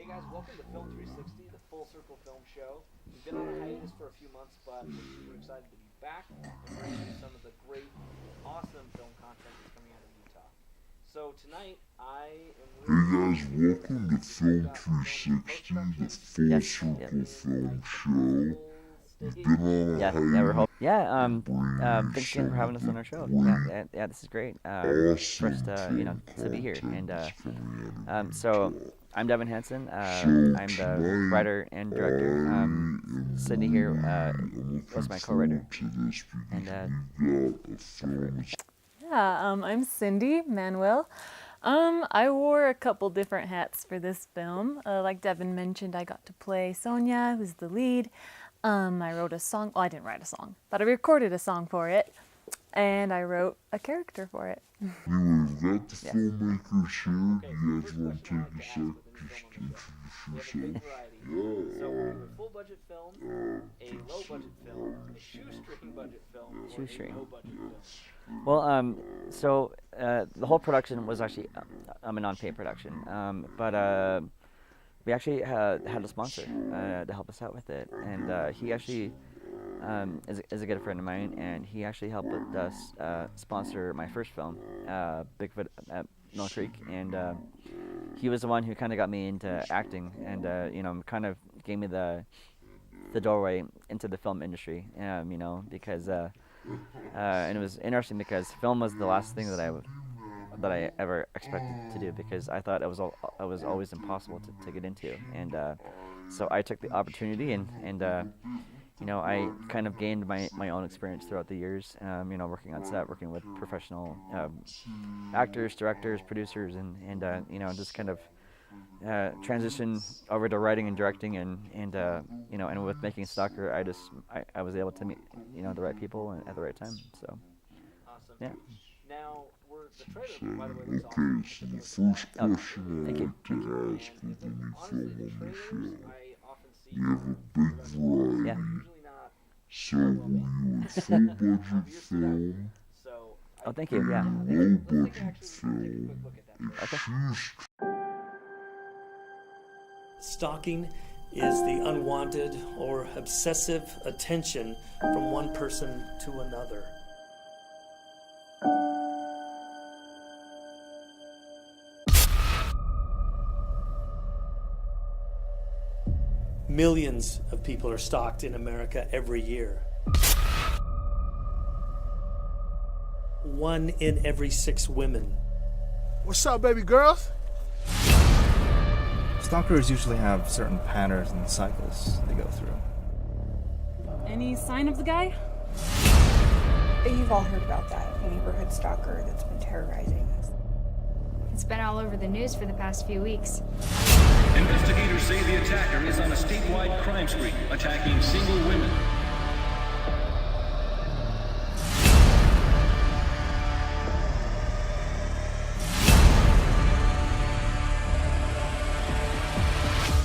Hey guys, welcome to Film 360, the full circle film show. We've been on a hiatus for a few months, but we're super excited to be back and bring you some of the great, awesome film content that's coming out of Utah. So tonight, I am Hey guys, really welcome to Film 360, the Full Yes. Circle Film Show. We've stage. been on a Yeah, hiatus. yeah, we're hoping. Bring you Thanks again for some having of us on the our show. great, Yeah, this is great. For us awesome to, film to be here. content And that's coming out of so Utah. I'm Devin Hansen. So I'm the tonight, writer and director. I am Cindy here I'm was looking my co-writer. forward to this And because we've got a film. Yeah, I'm Cindy Manwill. I wore a couple different hats for this film. Like Devin mentioned, I got to play Sonia, who's the lead. I wrote a song. Well, I didn't write a song, but I recorded a song for it, and I wrote a character for it. Anyway, we've got the Yes. filmmakers here. Okay, You so guys the want first to question I take a like sec, to ask just within introduce film is, we have a big yourself? variety. So we have a full budget film, a low budget film, a shoestring budget film, or Shoestring. a no budget film. Well, so the whole production was actually a non-paid production. But we actually had a sponsor to help us out with it, and he actually is a good friend of mine, and he actually helped with us sponsor my first film, Bigfoot at Mill Creek, and he was the one who kind of got me into acting, and kind of gave me the doorway into the film industry, because and it was interesting because film was the last thing that I ever expected to do, because I thought it was always impossible to get into, and so I took the opportunity, and I kind of gained my own experience throughout the years, working on set, working with professional actors, directors, producers, and just kind of transition over to writing and directing, and with making Stalker, I was able to meet the right people at the right time. So Awesome. yeah. Now, the trailer, So, by the way, looks okay, awesome. so the first Oh, question thank I you. like to ask with any Honestly, film the on the trailers, show, I often see we have a big variety. Yeah. usually not. So, were you a full budget film, So, Oh, thank you. Yeah. a Thank low you. let's budget take a film, quick look at that. a Okay. shoestring Stalking is the unwanted or obsessive attention from one person to another. Millions of people are stalked in America every year. 1 in every 6 women. What's up, baby girls? Stalkers usually have certain patterns and cycles they go through. Any sign of the guy? You've all heard about that neighborhood stalker that's been terrorizing us. It's been all over the news for the past few weeks. Investigators say the attacker is on a statewide crime spree, attacking single women.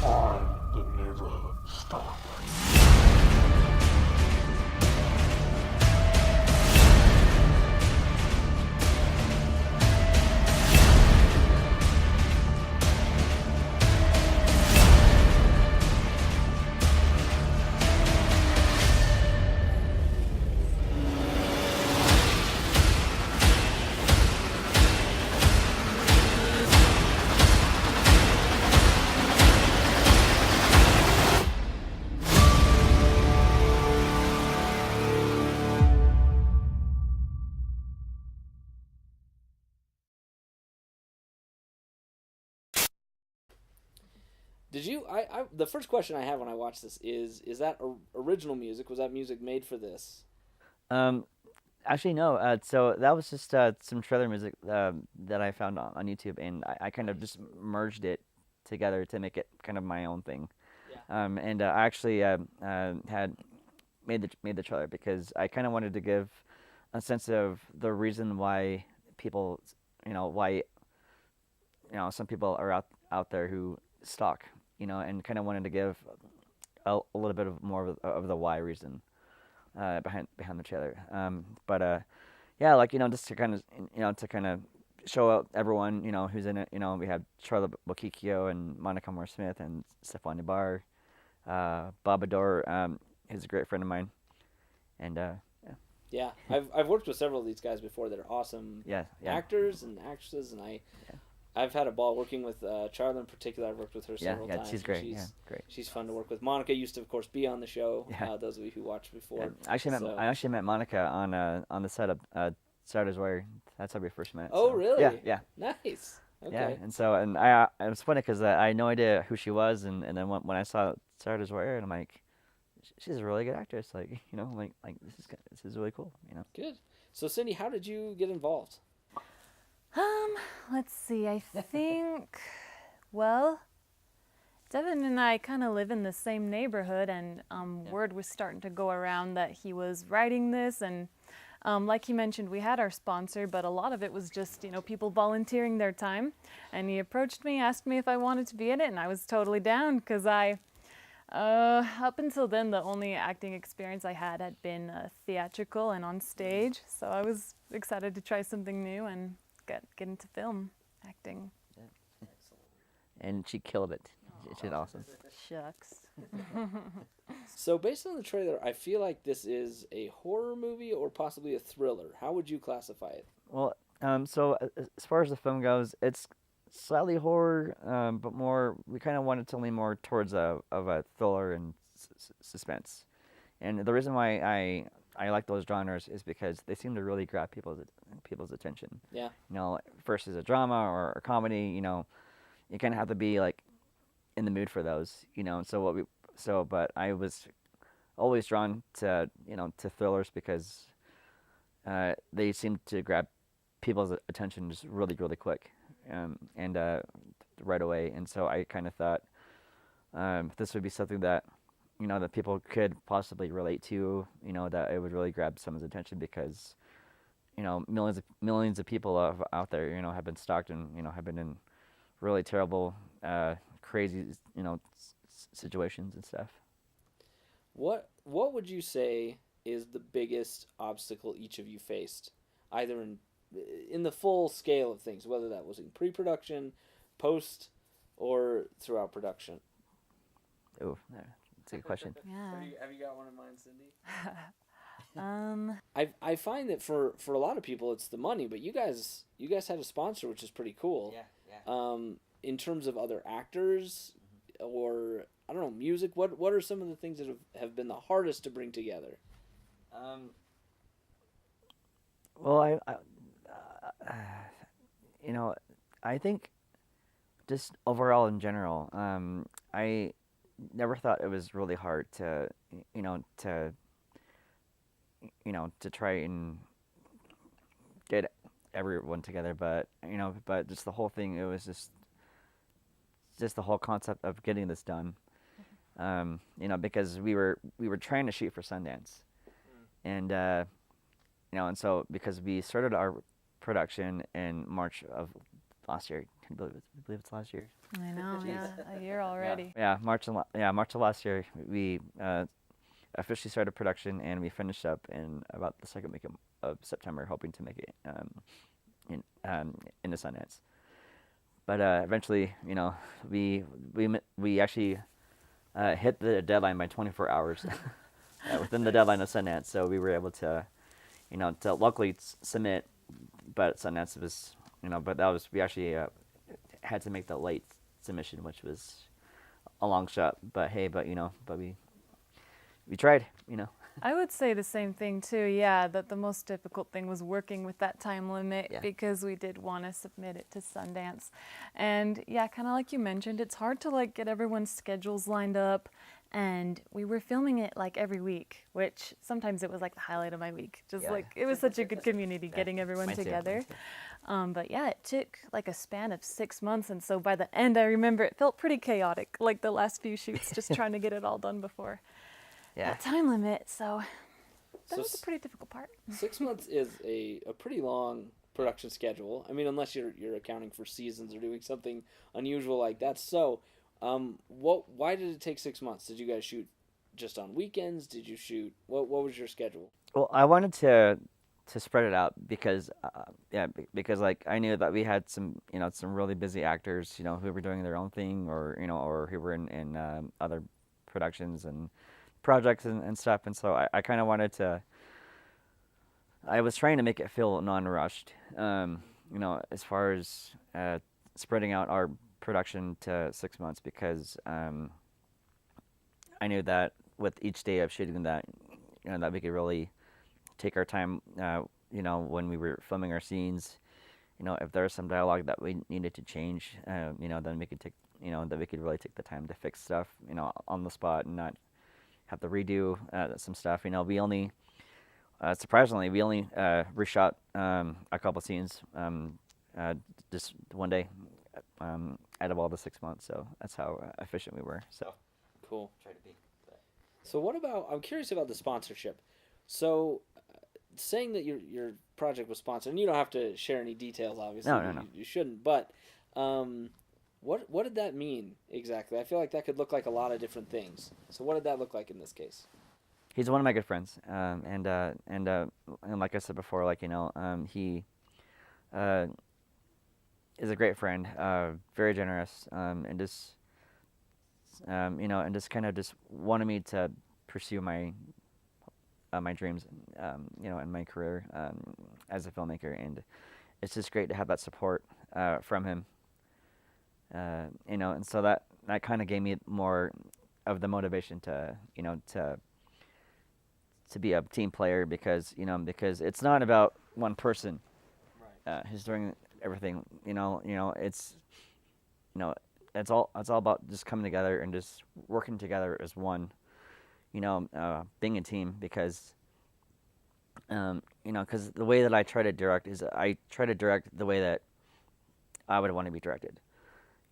I'm the neighborhood stalker. Did you? The first question I have when I watch this is that original music? Was that music made for this? Actually, no. So that was just some trailer music that I found on YouTube, and I kind of just merged it together to make it kind of my own thing. Yeah. And I actually had made the trailer because I kind of wanted to give a sense of the reason why people, why some people are out there who stalk, and kind of wanted to give a little bit of more of the why reason behind the trailer. But yeah, just to kind of show out everyone, who's in it. We had Charlotte Bokikio and Monica Moore Smith and Stephanie Barr, Bob Ador, who's a great friend of mine, and Yeah, I've worked with several of these guys before that are awesome yeah. actors and actresses, and I've had a ball working with Charlotte in particular. I've worked with her several times. She's great. Great. She's fun to work with. Monica used to, of course, be on the show. Yeah. Those of you who watched before. Yeah. I actually met Monica on the set of Starter's Wire. That's how we first met. Oh, so. really? Yeah. Nice. Okay. Yeah, and so it was funny because I had no idea who she was, and then when I saw Starter's Wire, and I'm like, she's a really good actress. Like, this is really cool. Good. So, Cindy, how did you get involved? Let's see. I think, well, Devin and I kind of live in the same neighborhood, and word was starting to go around that he was writing this, and like he mentioned, we had our sponsor, but a lot of it was just, people volunteering their time, and he approached me, asked me if I wanted to be in it, and I was totally down, because up until then, the only acting experience I had been theatrical and on stage, so I was excited to try something new and get into film acting. Yeah. And she killed it. She did awesome. Shucks. So based on the trailer, I feel like this is a horror movie or possibly a thriller. How would you classify it? Well, so as far as the film goes, it's slightly horror, but more, we kind of wanted to lean more towards of a thriller and suspense. And the reason why I like those genres is because they seem to really grab people's attention. Yeah. Versus a drama or a comedy, you kind of have to be like in the mood for those, but I was always drawn to thrillers because they seem to grab people's attention just really, really quick, and right away. And so I kind of thought this would be something that that people could possibly relate to, that it would really grab someone's attention because millions of people out there have been stalked and have been in really terrible crazy situations and stuff. What would you say is the biggest obstacle each of you faced, either in the full scale of things, whether that was in pre-production, post, or throughout production? Oh, that's a good question. Yeah. Have you got one in mind, Cindy? I find that for a lot of people it's the money, but you guys had a sponsor, which is pretty cool. Yeah. In terms of other actors, or I don't know, music, what are some of the things that have been the hardest to bring together? Well, I think just overall in general, I never thought it was really hard to try and get everyone together, but just the whole thing, it was just the whole concept of getting this done, because we were trying to shoot for Sundance, and and so because we started our production in March of last year. Can you believe it's last year? I know, yeah, a year already. Yeah, March of last year we officially started production, and we finished up in about the second week of September, hoping to make it into Sundance. But eventually, we actually hit the deadline by 24 hours within the deadline of Sundance. So we were able to, to luckily submit, but Sundance was, we actually had to make the late submission, which was a long shot. But hey, but we tried, I would say the same thing too, yeah, that the most difficult thing was working with that time limit, because we did want to submit it to Sundance. And yeah, kind of like you mentioned, it's hard to get everyone's schedules lined up, and we were filming it every week, which sometimes it was the highlight of my week. Just it was such a good community getting everyone together. But yeah, it took a span of 6 months, and so by the end I remember it felt pretty chaotic, the last few shoots, just trying to get it all done before that time limit. So that was a pretty difficult part. 6 months is a pretty long production schedule. I mean, unless you're accounting for seasons or doing something unusual like that. So why did it take 6 months? Did you guys shoot just on weekends? Did you shoot, what was your schedule? Well, I wanted to to spread it out because because like I knew that we had some some really busy actors who were doing their own thing or who were in other productions and projects and stuff, and so I kind of wanted to. I was trying to make it feel non-rushed, as far as spreading out our production to 6 months because I knew that with each day of shooting that, that we could really take our time, when we were filming our scenes, if there was some dialogue that we needed to change, then we could take, that we could really take the time to fix stuff, on the spot and not have to redo some stuff. We only, surprisingly, we only reshot a couple scenes just one day out of all the 6 months. So that's how efficient we were. So Cool. try to be. So what about? I'm curious about the sponsorship. So, saying that your project was sponsored, and you don't have to share any details, obviously. No. You shouldn't. But what did that mean exactly? I feel like that could look like a lot of different things. So what did that look like in this case? He's one of my good friends, and like I said before, he is a great friend, very generous, and just and just kind of just wanted me to pursue my my dreams, in my career as a filmmaker, and it's just great to have that support from him, and so that kind of gave me more of the motivation to to be a team player because it's not about one person who's doing everything. It's it's all about just coming together and just working together as one. Being a team because because the way that I try to direct is I try to direct the way that I would want to be directed.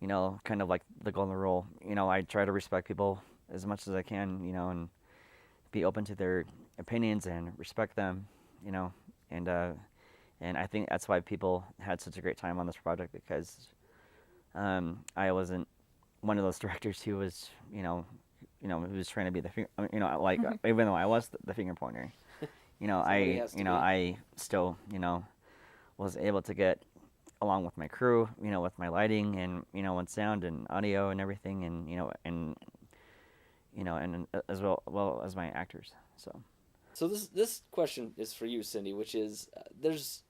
Kind of like the golden rule. I try to respect people as much as I can. And be open to their opinions and respect them. And I think that's why people had such a great time on this project because I wasn't one of those directors who was who was trying to be the even though I was the finger pointer, I still was able to get along with my crew, with my lighting and with sound and audio and everything, and and as well as my actors. So this question is for you, Cindy, which is there's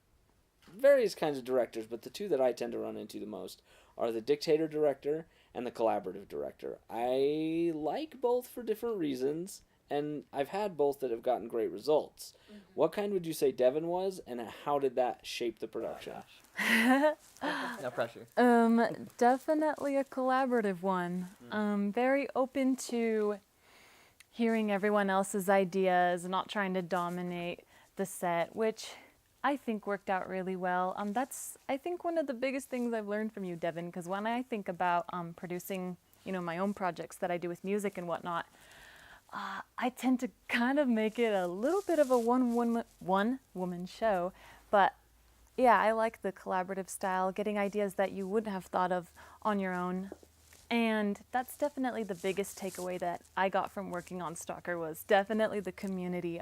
various kinds of directors, but the two that I tend to run into the most are the dictator director and the collaborative director. I like both for different reasons, and I've had both that have gotten great results. Mm-hmm. What kind would you say Devin was, and how did that shape the production? No pressure. Definitely a collaborative one. Very open to hearing everyone else's ideas, not trying to dominate the set, which I think worked out really well. That's, I think, one of the biggest things I've learned from you, Devin, because when I think about producing, my own projects that I do with music and whatnot, I tend to kind of make it a little bit of a one-woman show. But yeah, I like the collaborative style, getting ideas that you wouldn't have thought of on your own. And that's definitely the biggest takeaway that I got from working on Stalker was definitely the community,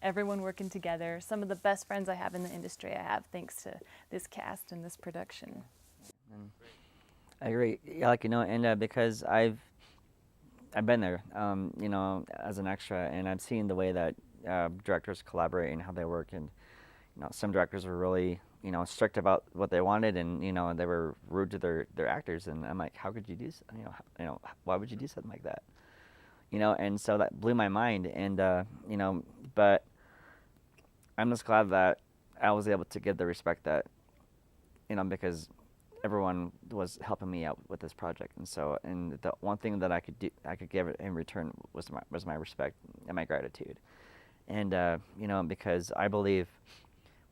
everyone working together. Some of the best friends I have in the industry I have thanks to this cast and this production. I agree. Yeah, and because I've been there, as an extra, and I've seen the way that directors collaborate and how they work, and some directors were really strict about what they wanted, and they were rude to their actors, and I'm like, how could you do why would you do something like that? And so that blew my mind, and but I'm just glad that I was able to give the respect that because everyone was helping me out with this project, and the one thing that I could give in return was my respect and my gratitude, and because I believe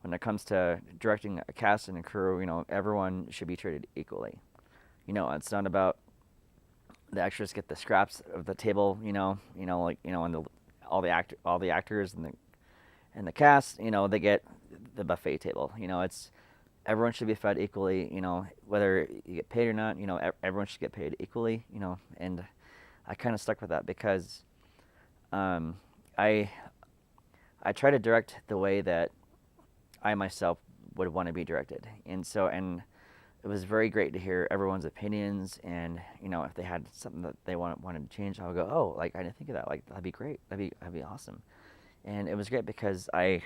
when it comes to directing a cast and a crew, everyone should be treated equally. It's not about the extras get the scraps of the table, and all the actors and the cast, they get the buffet table. It's everyone should be fed equally. Whether you get paid or not, everyone should get paid equally. And I kind of stuck with that because I try to direct the way that I myself would want to be directed. And so, and it was very great to hear everyone's opinions, and if they had something that they wanted to change, I would go, oh, like, I didn't think of that. Like, that'd be great. That'd be awesome. And it was great because I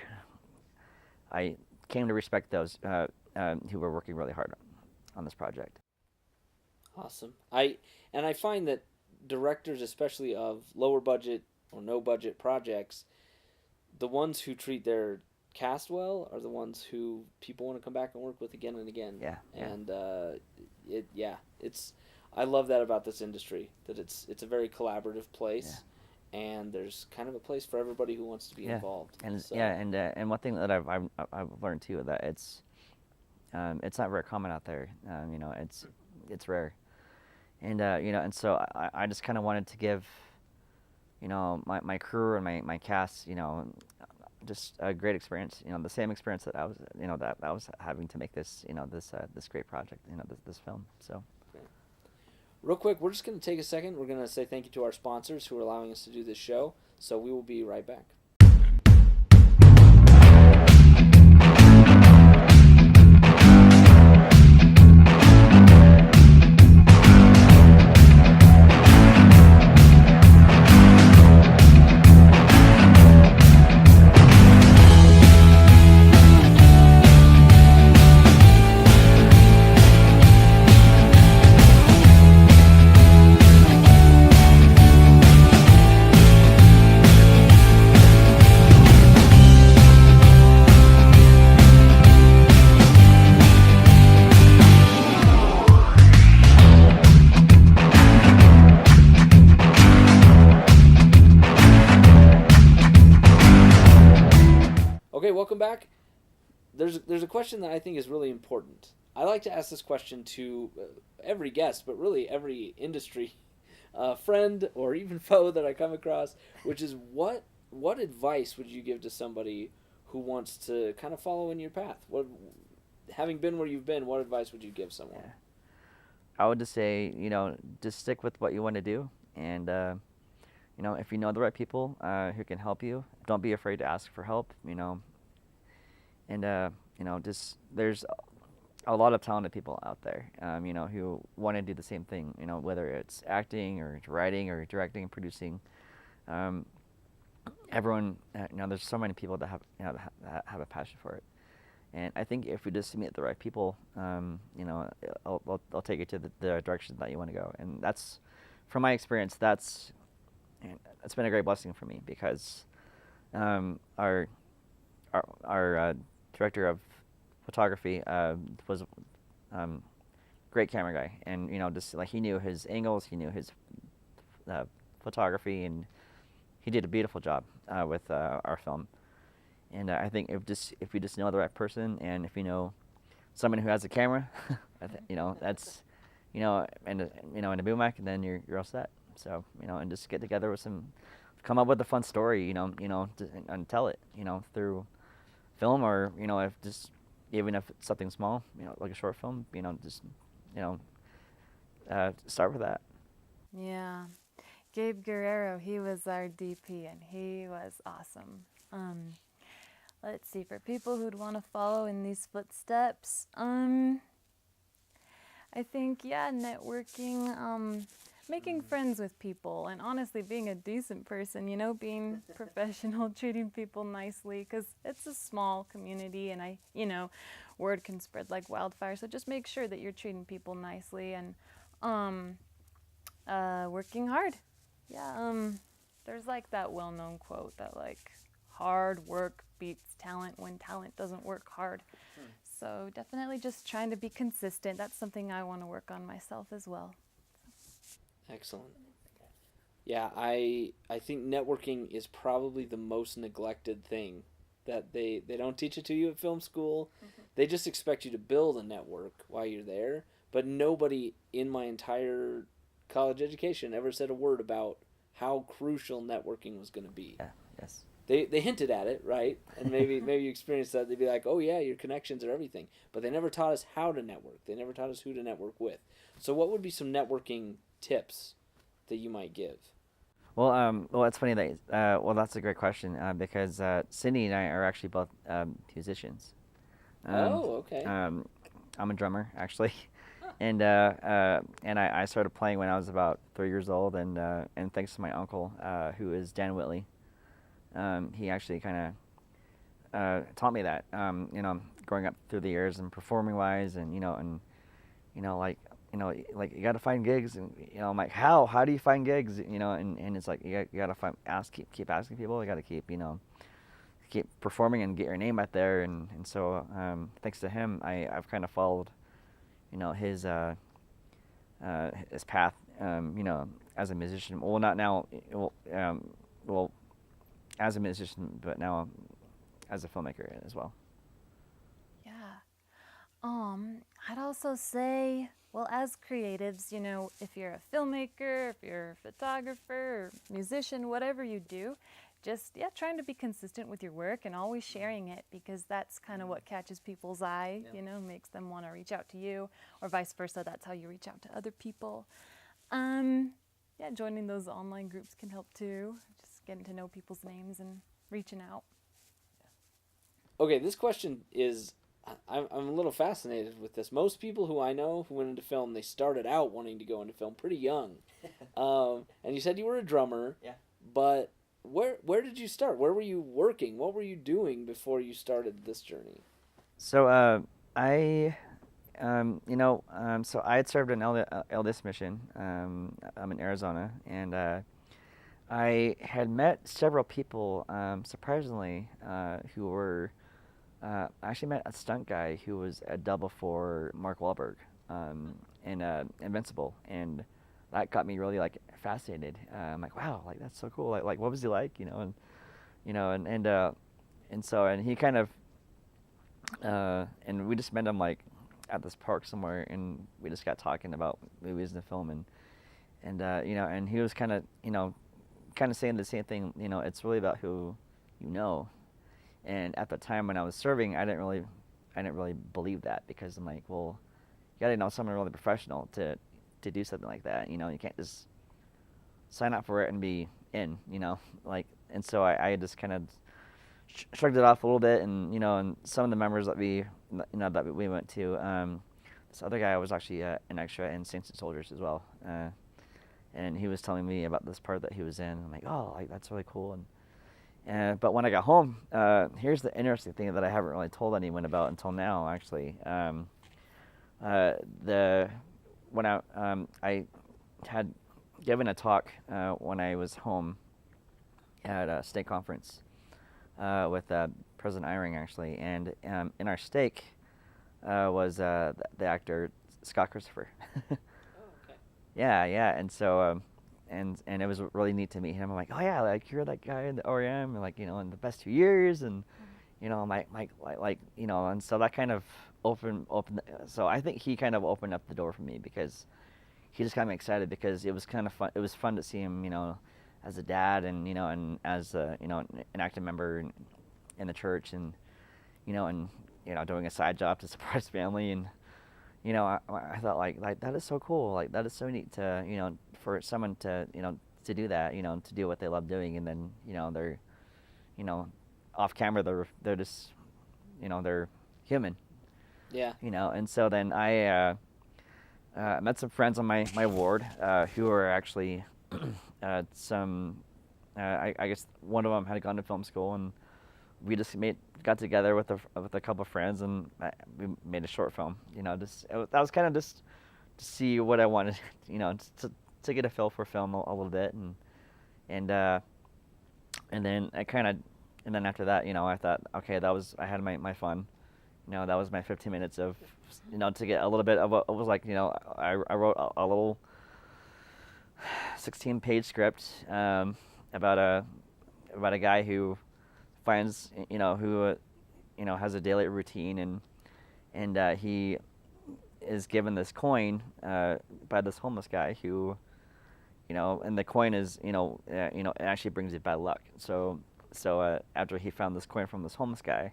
came to respect those who were working really hard on this project. Awesome. I find that directors, especially of lower budget or no budget projects, the ones who treat their cast well are the ones who people want to come back and work with again and again. Yeah. And I love that about this industry, that it's a very collaborative place, and there's kind of a place for everybody who wants to be involved. And so. and one thing that I've learned too, that it's not very common out there. It's rare. And and so I just kind of wanted to give my crew and my cast just a great experience, the same experience that I was having to make this this great project, this film. So real quick, we're just going to take a second. We're going to say thank you to our sponsors who are allowing us to do this show. So we will be right back. Okay, welcome back. There's a question that I think is really important. I like to ask this question to every guest, but really every industry friend or even foe that I come across, which is what advice would you give to somebody who wants to kind of follow in your path? Having been where you've been, what advice would you give someone? Yeah. I would just say, just stick with what you want to do, and if you know the right people who can help you, don't be afraid to ask for help. And just there's a lot of talented people out there, who want to do the same thing. Whether it's acting or writing or directing and producing. Everyone, there's so many people that have a passion for it. And I think if we just meet the right people, they'll take you to the direction that you want to go. And that's, from my experience, that's been a great blessing for me, because our director of photography was great camera guy, and just like he knew his angles, he knew his photography, and he did a beautiful job with our film. And I think if we just know the right person, and if you know someone who has a camera, that's and a boom mic, and then you're all set. So and just get together with come up with a fun story, and tell it, through film, or even if it's something small, like a short film, just start with that. Yeah. Gabe Guerrero, he was our DP, and he was awesome. Let's see, for people who'd want to follow in these footsteps, I think, networking, making friends with people, and honestly being a decent person, being professional, treating people nicely, because it's a small community, and word can spread like wildfire, so just make sure that you're treating people nicely, and working hard. There's like that well-known quote that hard work beats talent when talent doesn't work hard. So definitely just trying to be consistent. That's something I want to work on myself as well. Excellent. Yeah, I think networking is probably the most neglected thing, that they don't teach it to you at film school. Mm-hmm. They just expect you to build a network while you're there, but nobody in my entire college education ever said a word about how crucial networking was going to be. Yeah, yes. They hinted at it, right? And maybe you experienced that. They'd be like, oh yeah, your connections are everything. But they never taught us how to network. They never taught us who to network with. So what would be some networking tips that you might give? Well, it's funny that, that's a great question, because Cindy and I are actually both musicians. Okay. I'm a drummer actually, and I started playing when I was about 3 years old, and thanks to my uncle, who is Dan Whitley, he actually kind of taught me that, growing up through the years and performing wise, and like you got to find gigs, and I'm like, how do you find gigs, and it's like you got to keep asking people, you got to keep performing and get your name out there, and so thanks to him, I've kind of followed his path, as a musician. Well, not now, well, as a musician, but now as a filmmaker as well. Yeah. I'd also say, well, as creatives, if you're a filmmaker, if you're a photographer, or musician, whatever you do, just, trying to be consistent with your work and always sharing it, because that's kind of what catches people's eye, makes them want to reach out to you, or vice versa. That's how you reach out to other people. Joining those online groups can help too, just getting to know people's names and reaching out. Okay, this question is, I'm a little fascinated with this. Most people who I know who went into film, they started out wanting to go into film pretty young. And you said you were a drummer. Yeah. But where did you start? Where were you working? What were you doing before you started this journey? So so I had served an LDS mission. I'm in Arizona, and I had met several people, surprisingly, who were. I actually met a stunt guy who was a double for Mark Wahlberg in Invincible, and that got me really fascinated. I'm like, wow, that's so cool. Like what was he like, and he kind of and we just met him at this park somewhere, and we just got talking about movies and film, and he was kind of saying the same thing. It's really about who you know. And at the time when I was serving, I didn't really believe that, because I'm like, well, you gotta know someone really professional to do something like that. You can't just sign up for it and be in. And so I just kind of shrugged it off a little bit, and some of the members that we went to, this other guy was actually an extra in Saints and Soldiers as well, and he was telling me about this part that he was in. I'm like, oh, that's really cool. But when I got home, here's the interesting thing that I haven't really told anyone about until now, actually. When I had given a talk when I was home at a steak conference with President Eyring, actually, and in our steak was the actor Scott Christopher. Oh, okay. Yeah, and so. And it was really neat to meet him. I'm like, oh yeah, you're that guy in the REM, and in the best 2 years, and and so that kind of opened. So I think he kind of opened up the door for me, because he just got me excited, because it was kind of fun. It was fun to see him, as a dad, and and as an active member in the church, and doing a side job to support his family, and I thought like that is so cool. That is so neat to for someone to to do that, to do what they love doing, and then they're off camera they're just they're human. Yeah. And so then I met some friends on my ward who are actually some I guess one of them had gone to film school, and we just got together with a couple of friends, and we made a short film. That was kind of just to see what I wanted, to get a feel for film a little bit, and then and then after that, I thought, okay, I had my fun. That was my 15 minutes of, to get a little bit of it was like, I wrote a little 16-page script about a guy who finds, who has a daily routine, and he is given this coin by this homeless guy who, and the coin is, it actually brings you bad luck. So after he found this coin from this homeless guy,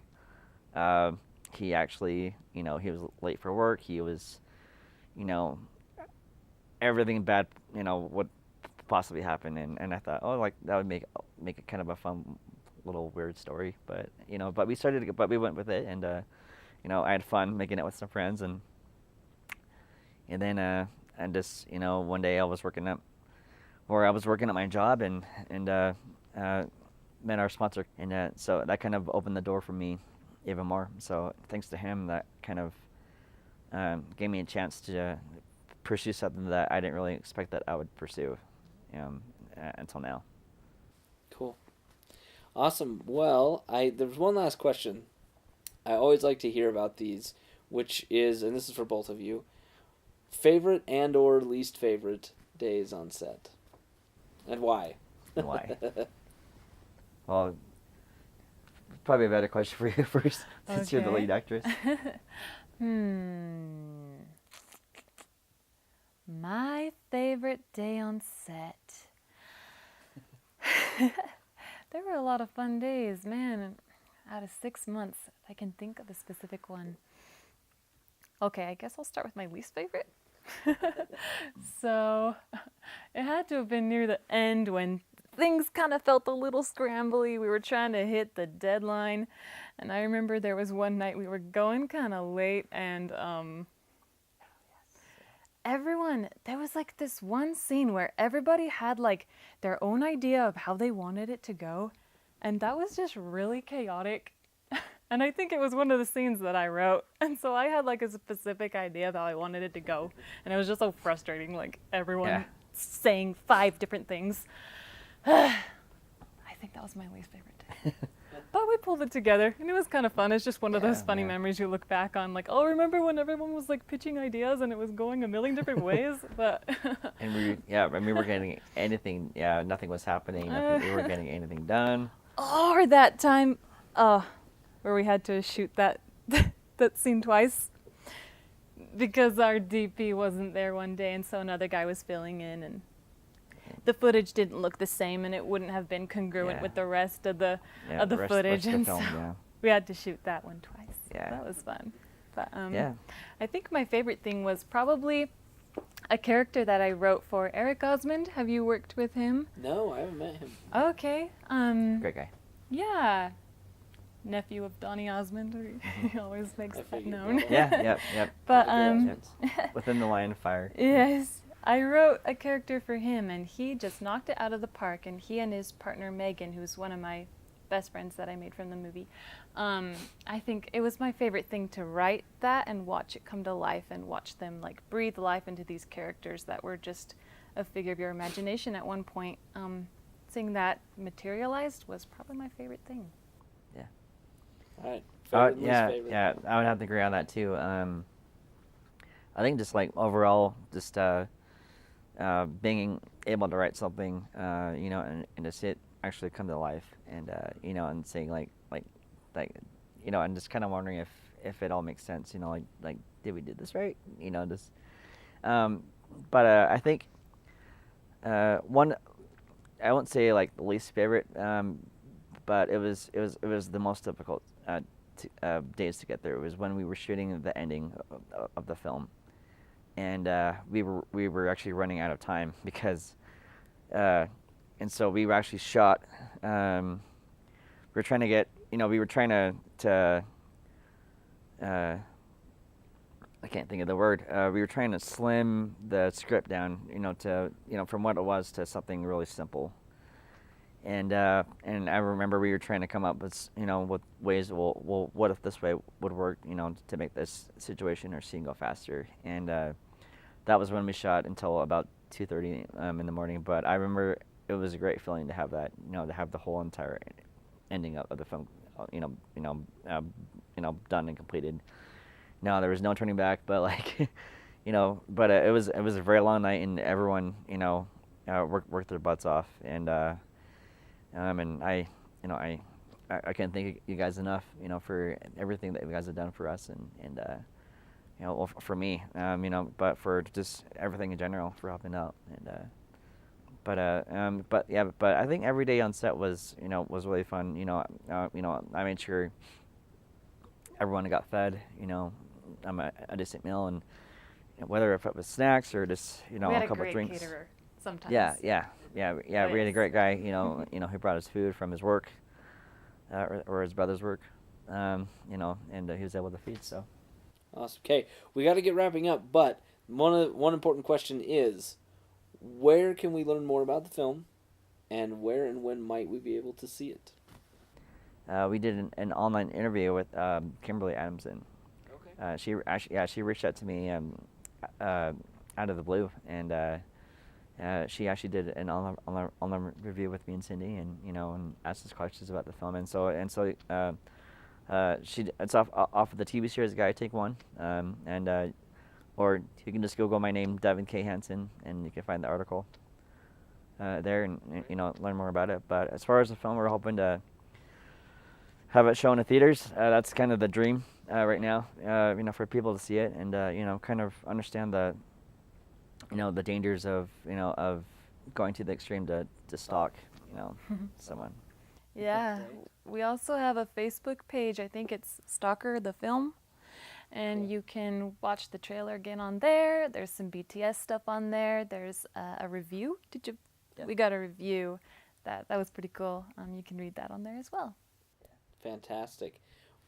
he actually, he was late for work. He was, everything bad, would possibly happen, and I thought, oh, that would make it kind of a fun little weird story, but but we went with it, and I had fun making it with some friends, and then and just one day I was working at my job, and met our sponsor, and so that kind of opened the door for me even more. So thanks to him, that kind of gave me a chance to pursue something that I didn't really expect that I would pursue until now. Cool. Awesome. Well, there's one last question. I always like to hear about these, which is, and this is for both of you, favorite and or least favorite days on set, and why? And why? Well, probably a better question for you first, since you're the lead actress. My favorite day on set. There were a lot of fun days, man. Out of 6 months, if I can think of a specific one. Okay, I guess I'll start with my least favorite. So, it had to have been near the end when things kind of felt a little scrambly. We were trying to hit the deadline, and I remember there was one night we were going kind of late, and there was like this one scene where everybody had like their own idea of how they wanted it to go, and that was just really chaotic. And I think it was one of the scenes that I wrote, and so I had like a specific idea of how I wanted it to go, and it was just so frustrating, like everyone saying 5 different things. I think that was my least favorite day. But we pulled it together, and it was kind of fun. It's just one of those funny memories you look back on, like, oh, remember when everyone was like pitching ideas and it was going a million different ways? But and we were getting anything. Yeah, nothing was happening. We weren't getting anything done. Or that time, where we had to shoot that scene twice because our DP wasn't there one day, and so another guy was filling in, and the footage didn't look the same, and it wouldn't have been congruent with the rest of the footage, and so we had to shoot that one twice. Yeah, that was fun. But I think my favorite thing was probably a character that I wrote for Eric Osmond. Have you worked with him? No, I haven't met him. Okay. Great guy. Yeah. Nephew of Donny Osmond. He always makes that known. Yep. But within the line of fire. Yes. I wrote a character for him, and he just knocked it out of the park, and he and his partner Megan, who's one of my best friends that I made from the movie, I think it was my favorite thing to write that and watch it come to life and watch them like breathe life into these characters that were just a figure of your imagination at one point. Seeing that materialized was probably my favorite thing. Yeah. All right. Favorite, favorite. Yeah, I would have to agree on that too. I think just like overall, just being able to write something, and to see it actually come to life, and and saying like, and just kind of wondering if it all makes sense, like did we do this right, just, but I think one, I won't say like the least favorite, but it was the most difficult days to get through. It was when we were shooting the ending of the film. And we were actually running out of time because, and so we were actually shot. We were trying to get, we were trying to I can't think of the word. We were trying to slim the script down, to from what it was to something really simple. And I remember we were trying to come up with with ways. Well, what if this way would work? To make this situation or scene go faster. And that was when we shot until about 2:30 in the morning. But I remember it was a great feeling to have that. To have the whole entire ending of the film, done and completed. No, there was no turning back. But like, but it was a very long night, and everyone worked their butts off. And I can't thank you guys enough, for everything that you guys have done for us, and well, for me, but for just everything in general, for helping out, and but I think every day on set was really fun. I made sure everyone got fed, a decent meal, and whether if it was snacks or just we had a couple great drinks. Caterer sometimes. Yeah. We had a great guy, who brought us food from his work, or his brother's work. you know, and he was able to feed. So. Awesome. Okay, we got to get wrapping up, but one important question is, where can we learn more about the film, and where and when might we be able to see it? We did an online interview with Kimberly Adamson. Okay. She reached out to me out of the blue, and she actually did an online review with me and Cindy, and you know, and asked us questions about the film, and so it's off of the TV series Guy Take One, or you can just Google my name, Devin K. Hansen, and you can find the article there, and you know, learn more about it. But as far as the film, we're hoping to have it shown in theaters. That's kind of the dream right now, you know, for people to see it and you know, kind of understand the, you know, the dangers of, you know, of going to the extreme to stalk, you know, someone. Yeah, we also have a Facebook page. I think it's Stalker the Film, and you can watch the trailer again on there. There's some BTS stuff on there. There's a review. We got a review. That was pretty cool. You can read that on there as well. Fantastic.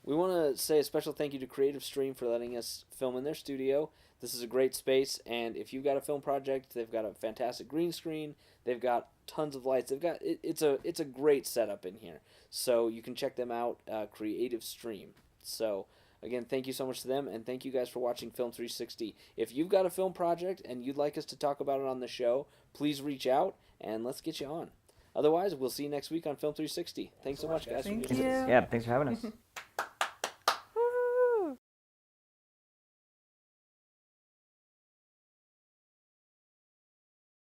We want to say a special thank you to Creative Stream for letting us film in their studio. This is a great space, and if you've got a film project, they've got a fantastic green screen. They've got tons of lights. They've got it's a great setup in here. So you can check them out, Creative Stream. So again, thank you so much to them, and thank you guys for watching Film 360. If you've got a film project and you'd like us to talk about it on the show, please reach out and let's get you on. Otherwise, we'll see you next week on Film 360. Thanks so much, guys. Thank for you. Yeah, thanks for having us.